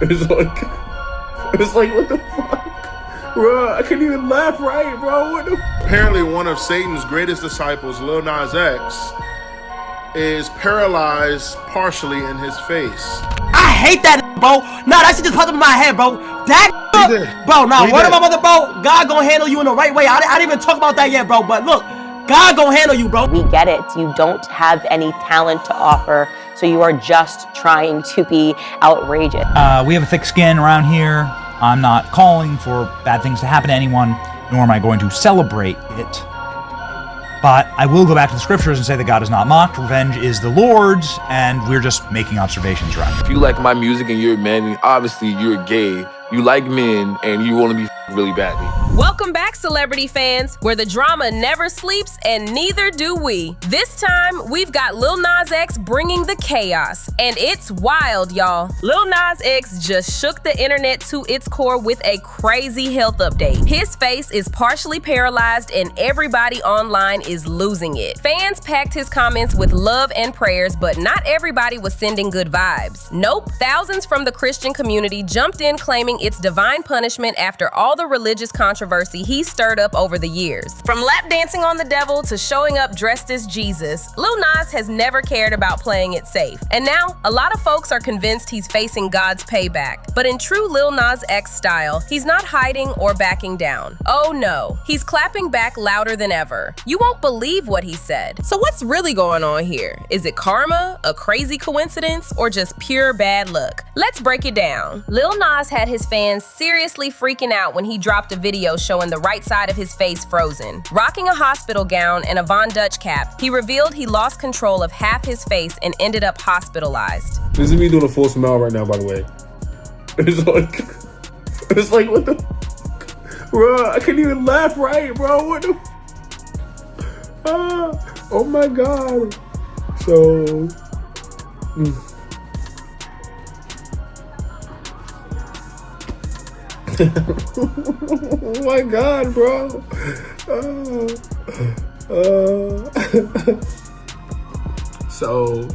It's like, what the fuck? Bro, I can't even laugh right, bro. What the? Apparently, one of Satan's greatest disciples, Lil Nas X, is paralyzed partially in his face. I hate that, bro. Nah, that shit just popped up in my head, bro. That, bro, nah, word of my mother, bro. God gonna handle you in the right way. I didn't even talk about that yet, bro. But look, God gonna handle you, bro. We get it. You don't have any talent to offer, so you are just trying to be outrageous. We have a thick skin around here. I'm not calling for bad things to happen to anyone, nor am I going to celebrate it. But I will go back to the scriptures and say that God is not mocked, revenge is the Lord's, and we're just making observations around here. If you like my music and you're a man, obviously you're gay, you like men, and you want to be really badly. Welcome back, celebrity fans, where the drama never sleeps and neither do we. This time, we've got Lil Nas X bringing the chaos, and it's wild, y'all. Lil Nas X just shook the internet to its core with a crazy health update. His face is partially paralyzed and everybody online is losing it. Fans packed his comments with love and prayers, but not everybody was sending good vibes. Nope, thousands from the Christian community jumped in claiming it's divine punishment after all the religious controversy he stirred up over the years. From lap dancing on the devil to showing up dressed as Jesus, Lil Nas has never cared about playing it safe. And now, a lot of folks are convinced he's facing God's payback. But in true Lil Nas X style, he's not hiding or backing down. Oh no, he's clapping back louder than ever. You won't believe what he said. So what's really going on here? Is it karma, a crazy coincidence, or just pure bad luck? Let's break it down. Lil Nas had his fans seriously freaking out when he dropped a video showing the right side of his face frozen. Rocking a hospital gown and a Von Dutch cap, he revealed he lost control of half his face and ended up hospitalized. This is me doing a full smile right now, by the way. It's like, what the? Bro, I can't even laugh right, bro. What the? Oh my God. So. Oh my God, bro. So,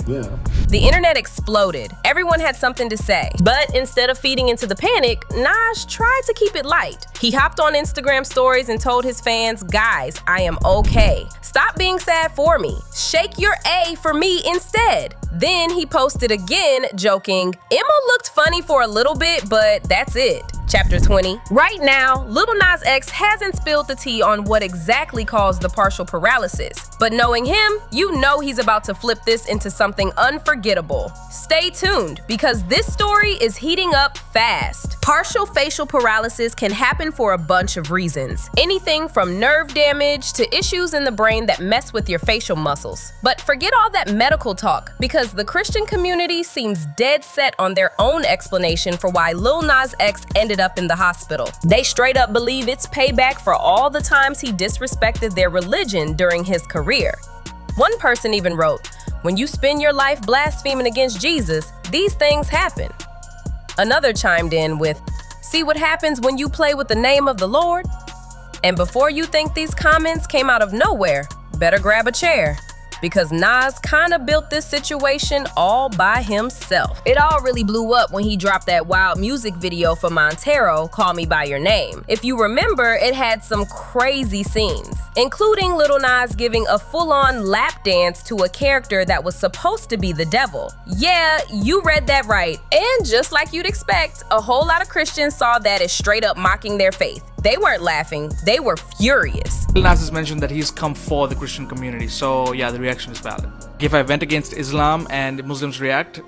yeah. The internet exploded. Everyone had something to say. But instead of feeding into the panic, Nas tried to keep it light. He hopped on Instagram stories and told his fans, guys, I am okay. Stop being sad for me. Shake your A for me instead. Then he posted again, joking, Emma looked funny for a little bit, but that's it. Chapter 20. Right now, Lil Nas X hasn't spilled the tea on what exactly caused the partial paralysis. But knowing him, you know he's about to flip this into something unforgettable. Stay tuned, because this story is heating up fast. Partial facial paralysis can happen for a bunch of reasons. Anything from nerve damage to issues in the brain that mess with your facial muscles. But forget all that medical talk, because the Christian community seems dead set on their own explanation for why Lil Nas X ended up in the hospital. They straight up believe it's payback for all the times he disrespected their religion during his career. One person even wrote, when you spend your life blaspheming against Jesus, these things happen. Another chimed in with, see what happens when you play with the name of the Lord? And before you think these comments came out of nowhere, better grab a chair, because Nas kinda built this situation all by himself. It all really blew up when he dropped that wild music video for Montero, Call Me By Your Name. If you remember, it had some crazy scenes, including Lil Nas giving a full-on lap dance to a character that was supposed to be the devil. Yeah, you read that right. And just like you'd expect, a whole lot of Christians saw that as straight up mocking their faith. They weren't laughing, they were furious. Lil Nas has mentioned that he's come for the Christian community, so yeah, the reaction is valid. If I went against Islam and Muslims react,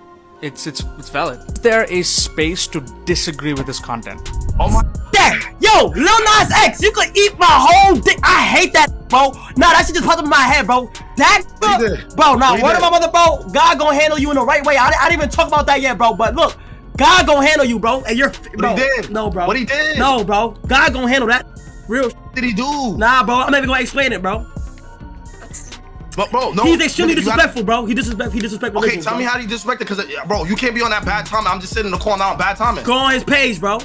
it's valid. There is space to disagree with this content. Oh my God. Yo, Lil Nas X, you could eat my whole dick. I hate that, bro. Nah, that shit just popped up in my head, bro. That, bro, nah, word of my mother, bro. God gonna handle you in the right way. I didn't even talk about that yet, bro, but look. God gonna handle you, bro. And you're, bro. What he did? No, bro. What he did? No, bro. God gonna handle that. Real. What did he do? Nah, bro. I'm not even gonna explain it, bro. But bro, no. He's extremely disrespectful, bro. He disrespectful. Okay, tell me how he disrespected, because bro, you can't be on that bad timing. I'm just sitting in the corner on bad timing. Go on his page, bro.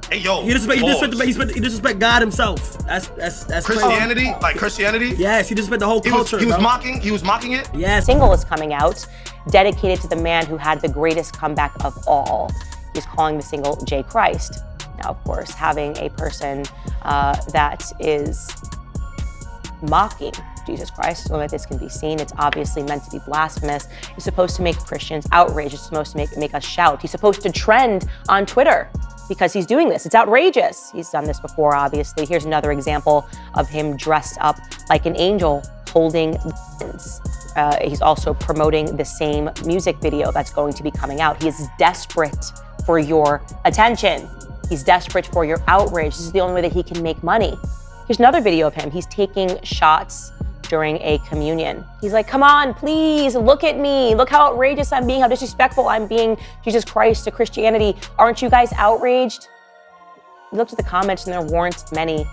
Hey, yo. He disrespect God himself. That's Christianity, crazy. like Christianity. Yes, he disrespect the whole culture. He was bro. mocking. He was mocking it. Yes. Single is coming out, dedicated to the man who had the greatest comeback of all. He's calling the single J Christ. Now, of course, having a person that is mocking Jesus Christ, so that this can be seen, it's obviously meant to be blasphemous. It's supposed to make Christians outraged. It's supposed to make us shout. He's supposed to trend on Twitter because he's doing this. It's outrageous. He's done this before, obviously. Here's another example of him dressed up like an angel holding buttons. He's also promoting the same music video that's going to be coming out. He is desperate for your attention. He's desperate for your outrage. This is the only way that he can make money. Here's another video of him. He's taking shots during a communion. He's like, come on, please, look at me. Look how outrageous I'm being, how disrespectful I'm being, Jesus Christ, to Christianity. Aren't you guys outraged? We looked at the comments and there weren't many.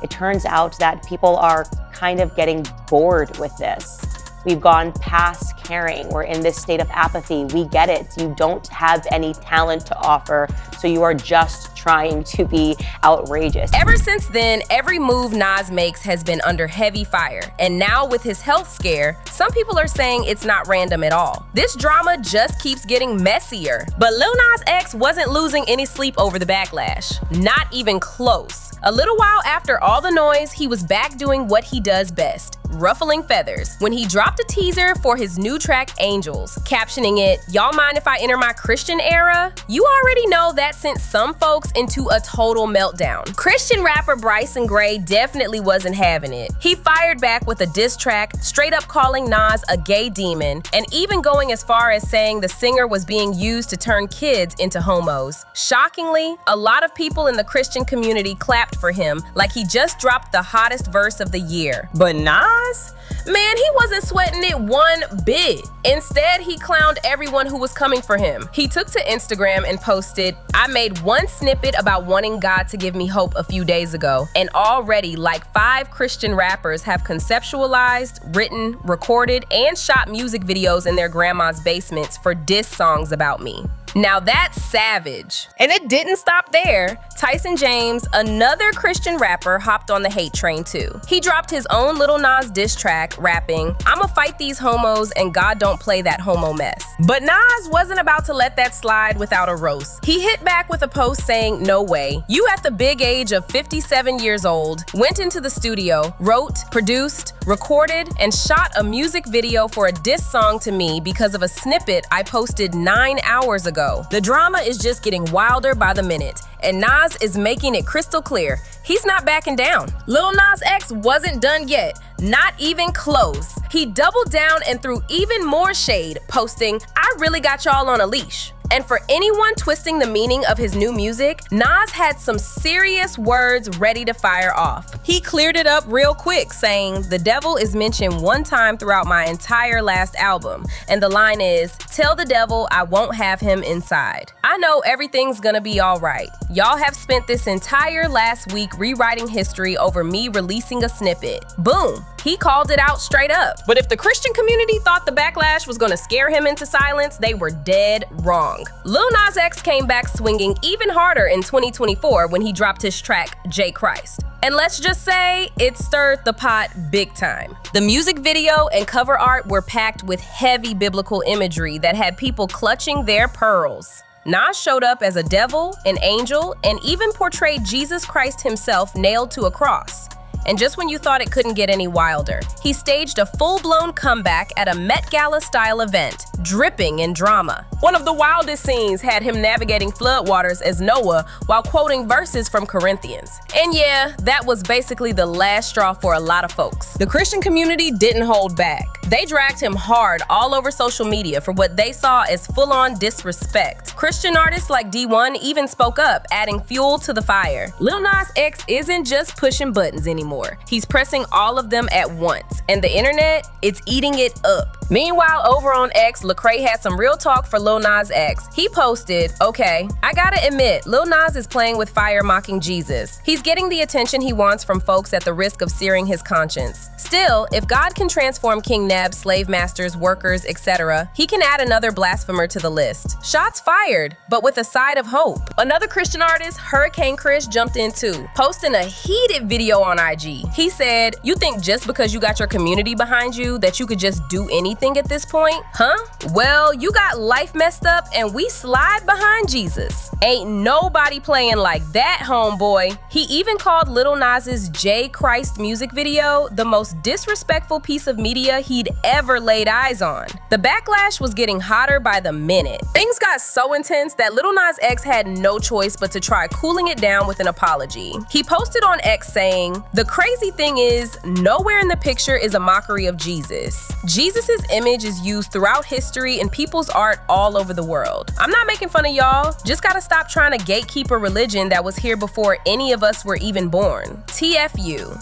It turns out that people are kind of getting bored with this. We've gone past caring. We're in this state of apathy. We get it. You don't have any talent to offer, so you are just trying to be outrageous. Ever since then, every move Nas makes has been under heavy fire. And now with his health scare, some people are saying it's not random at all. This drama just keeps getting messier. But Lil Nas X wasn't losing any sleep over the backlash. Not even close. A little while after all the noise, he was back doing what he does best, ruffling feathers, when he dropped a teaser for his new track, Angels, captioning it, "Y'all mind if I enter my Christian era?" You already know that sent some folks into a total meltdown. Christian rapper Bryson Gray definitely wasn't having it. He fired back with a diss track, straight up calling Nas a gay demon, and even going as far as saying the singer was being used to turn kids into homos. Shockingly, a lot of people in the Christian community clapped for him like he just dropped the hottest verse of the year. But Nas? Man, he wasn't sweating it one bit. Instead, he clowned everyone who was coming for him. He took to Instagram and posted, "I made one snippet about wanting God to give me hope a few days ago, and already like 5 Christian rappers have conceptualized, written, recorded, and shot music videos in their grandma's basements for diss songs about me." Now that's savage. And it didn't stop there. Tyson James, another Christian rapper, hopped on the hate train too. He dropped his own Lil Nas diss track, rapping, "I'ma fight these homos and God don't play that homo mess." But Nas wasn't about to let that slide without a roast. He hit back with a post saying, "No way. You at the big age of 57 years old, went into the studio, wrote, produced, recorded, and shot a music video for a diss song to me because of a snippet I posted 9 hours ago. The drama is just getting wilder by the minute, and Nas is making it crystal clear he's not backing down. Lil Nas X wasn't done yet, not even close. He doubled down and threw even more shade, posting, "I really got y'all on a leash." And for anyone twisting the meaning of his new music, Nas had some serious words ready to fire off. He cleared it up real quick, saying, "The devil is mentioned one time throughout my entire last album, and the line is, 'Tell the devil I won't have him inside.' I know everything's gonna be all right. Y'all have spent this entire last week rewriting history over me releasing a snippet." Boom. He called it out straight up. But if the Christian community thought the backlash was gonna scare him into silence, they were dead wrong. Lil Nas X came back swinging even harder in 2024 when he dropped his track, J Christ. And let's just say, it stirred the pot big time. The music video and cover art were packed with heavy biblical imagery that had people clutching their pearls. Nas showed up as a devil, an angel, and even portrayed Jesus Christ himself nailed to a cross. And just when you thought it couldn't get any wilder, he staged a full-blown comeback at a Met Gala-style event, dripping in drama. One of the wildest scenes had him navigating floodwaters as Noah while quoting verses from Corinthians. And yeah, that was basically the last straw for a lot of folks. The Christian community didn't hold back. They dragged him hard all over social media for what they saw as full-on disrespect. Christian artists like D1 even spoke up, adding fuel to the fire. Lil Nas X isn't just pushing buttons anymore. He's pressing all of them at once, and the internet, it's eating it up. Meanwhile, over on X, Lecrae had some real talk for Lil Nas X. He posted, "Okay, I gotta admit, Lil Nas is playing with fire mocking Jesus. He's getting the attention he wants from folks at the risk of searing his conscience. Still, if God can transform King Neb, slave masters, workers, etc., he can add another blasphemer to the list. Shots fired, but with a side of hope." Another Christian artist, Hurricane Chris, jumped in too, posting a heated video on IG. He said, "You think just because you got your community behind you that you could just do anything at this point? Huh? Well, you got life messed up and we slide behind Jesus. Ain't nobody playing like that, homeboy." He even called Lil Nas's J Christ music video the most disrespectful piece of media he'd ever laid eyes on. The backlash was getting hotter by the minute. Things got so intense that Lil Nas X had no choice but to try cooling it down with an apology. He posted on X saying, "The crazy thing is, nowhere in the picture is a mockery of Jesus. Jesus's image is used throughout history in people's art all over the world. I'm not making fun of y'all, just gotta stop trying to gatekeep a religion that was here before any of us were even born. TFU.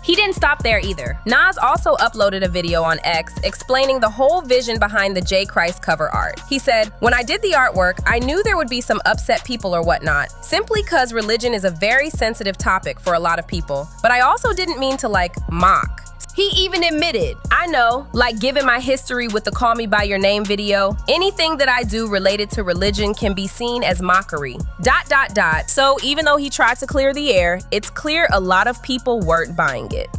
He didn't stop there either. Nas also uploaded a video on X explaining the whole vision behind the J Christ cover art. He said, "When I did the artwork, I knew there would be some upset people or whatnot, simply cause religion is a very sensitive topic for a lot of people. But I also didn't mean to mock." He even admitted, "I know, like given my history with the Call Me By Your Name video, anything that I do related to religion can be seen as mockery. So even though he tried to clear the air, it's clear a lot of people weren't buying it.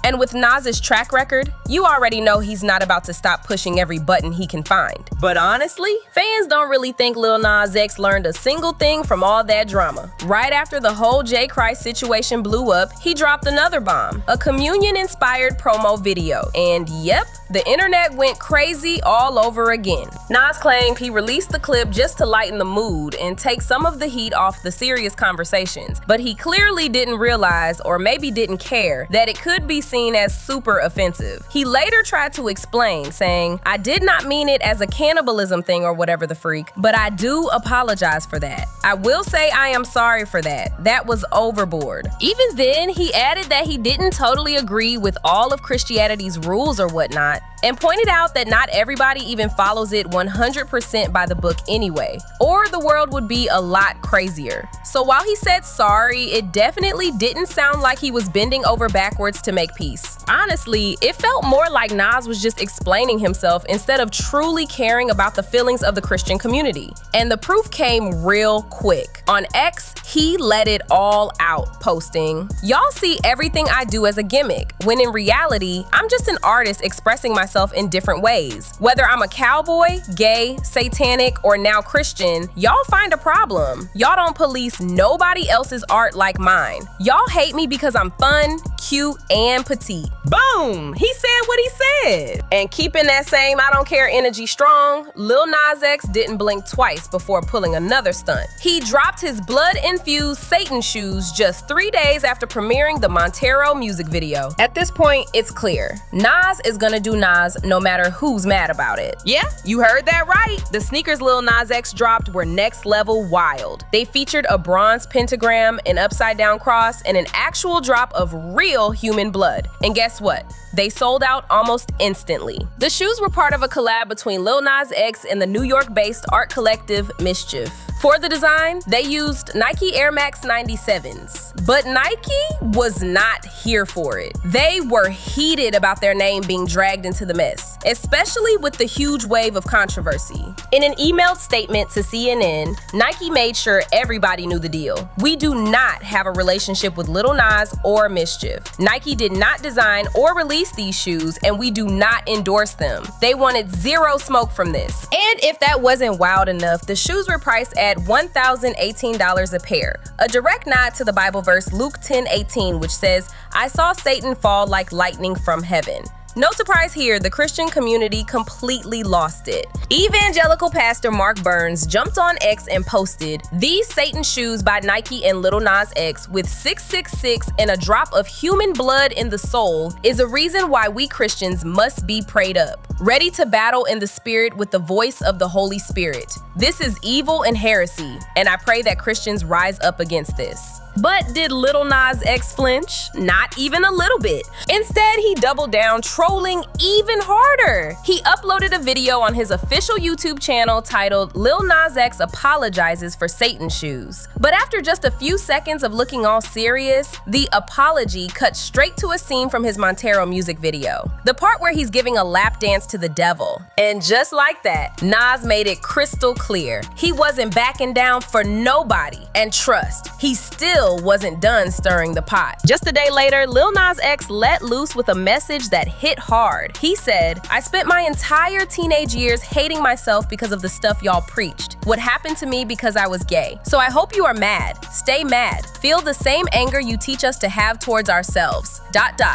And with Nas's track record, you already know he's not about to stop pushing every button he can find. But honestly, fans don't really think Lil Nas X learned a single thing from all that drama. Right after the whole J Christ situation blew up, he dropped another bomb, a communion-inspired promo video. And yep, the internet went crazy all over again. Nas claimed he released the clip just to lighten the mood and take some of the heat off the serious conversations, but he clearly didn't realize, or maybe didn't care, that it could be seen as super offensive. He later tried to explain, saying, "I did not mean it as a cannibalism thing or whatever the freak, but I do apologize for that. I will say I am sorry for that. That was overboard." Even then, he added that he didn't totally agree with all of Christianity's rules or whatnot, and pointed out that not everybody even follows it 100% by the book anyway, or the world would be a lot crazier. So while he said sorry, it definitely didn't sound like he was bending over backwards to make peace. Honestly, it felt more like Nas was just explaining himself instead of truly caring about the feelings of the Christian community. And the proof came real quick. On X, he let it all out, posting, "Y'all see everything I do as a gimmick, when in reality, I'm just an artist expressing myself in different ways. Whether I'm a cowboy, gay, satanic, or now Christian, y'all find a problem. Y'all don't police nobody else's art like mine. Y'all hate me because I'm fun, cute, and petite." Boom! He said what he said. And keeping that same I don't care energy strong, Lil Nas X didn't blink twice before pulling another stunt. He dropped his blood-infused Satan shoes just 3 days after premiering the Montero music video. At this point, it's clear. Nas is gonna do Nas no matter who's mad about it. Yeah, you heard that right. The sneakers Lil Nas X dropped were next level wild. They featured a bronze pentagram, an upside down cross, and an actual drop of real human blood. And guess what? They sold out almost instantly. The shoes were part of a collab between Lil Nas X and the New York-based art collective Mischief. For the design, they used Nike Air Max 97s. But Nike was not here for it. They were heated about their name being dragged into the mess, especially with the huge wave of controversy. In an emailed statement to CNN, Nike made sure everybody knew the deal. "We do not have a relationship with Lil Nas or Mischief. Nike did not design or release these shoes, and we do not endorse them. They wanted zero smoke from this." And if that wasn't wild enough, the shoes were priced at $1,018 a pair, a direct nod to the Bible verse Luke 10:18, which says, "I saw Satan fall like lightning from heaven." No surprise here, the Christian community completely lost it. Evangelical pastor Mark Burns jumped on X and posted, "These Satan shoes by Nike and Lil Nas X with 666 and a drop of human blood in the sole is a reason why we Christians must be prayed up, ready to battle in the spirit with the voice of the Holy Spirit. This is evil and heresy, and I pray that Christians rise up against this." But did Lil Nas X flinch? Not even a little bit. Instead, he doubled down, trolling even harder. He uploaded a video on his official YouTube channel titled Lil Nas X Apologizes for Satan Shoes. But after just a few seconds of looking all serious, the apology cut straight to a scene from his Montero music video. The part where he's giving a lap dance to the devil. And just like that, Nas made it crystal clear. He wasn't backing down for nobody. And trust, he still wasn't done stirring the pot. Just a day later, Lil Nas X let loose with a message that hit hard. He said, "I spent my entire teenage years hating myself because of the stuff y'all preached. What happened to me because I was gay. So I hope you are mad. Stay mad. Feel the same anger you teach us to have towards ourselves. ...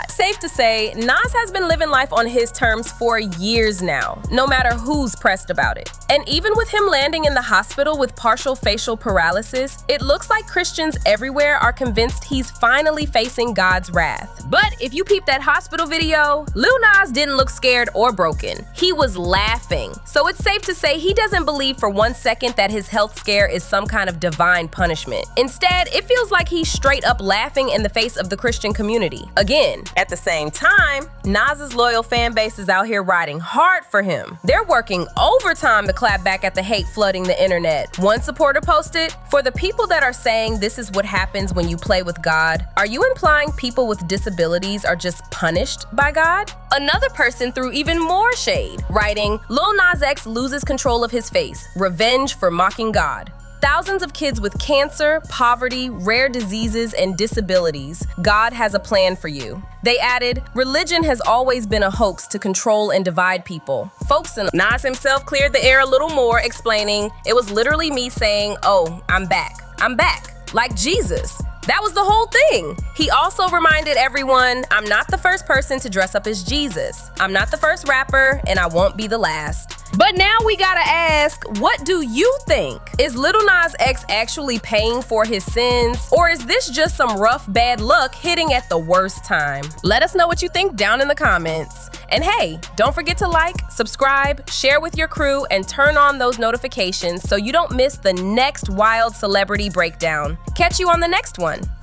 Safe to say, Nas has been living life on his terms for years now, no matter who's pressed about it. And even with him landing in the hospital with partial facial paralysis, it looks like Christians everywhere are convinced he's finally facing God's wrath. But if you peep that hospital video, Lil Nas didn't look scared or broken. He was laughing. So it's safe to say he doesn't believe for 1 second that his health scare is some kind of divine punishment. Instead, it feels like he's straight up laughing in the face of the Christian community. Again, at the same time, Nas's loyal fan base is out here riding hard for him. They're working overtime to clap back at the hate flooding the internet. One supporter posted, "For the people that are saying this is what happens when you play with God, are you implying people with disabilities are just punished by God?" Another person threw even more shade, writing, "Lil Nas X loses control of his face. Revenge for mocking God. Thousands of kids with cancer, poverty, rare diseases, and disabilities. God has a plan for you." They added, "Religion has always been a hoax to control and divide people." Folks in Nas himself cleared the air a little more, explaining, "It was literally me saying, oh, I'm back. I'm back. Like Jesus. That was the whole thing." He also reminded everyone, "I'm not the first person to dress up as Jesus. I'm not the first rapper, and I won't be the last." But now we gotta ask, what do you think? Is Lil Nas X actually paying for his sins? Or is this just some rough bad luck hitting at the worst time? Let us know what you think down in the comments. And hey, don't forget to like, subscribe, share with your crew, and turn on those notifications so you don't miss the next wild celebrity breakdown. Catch you on the next one.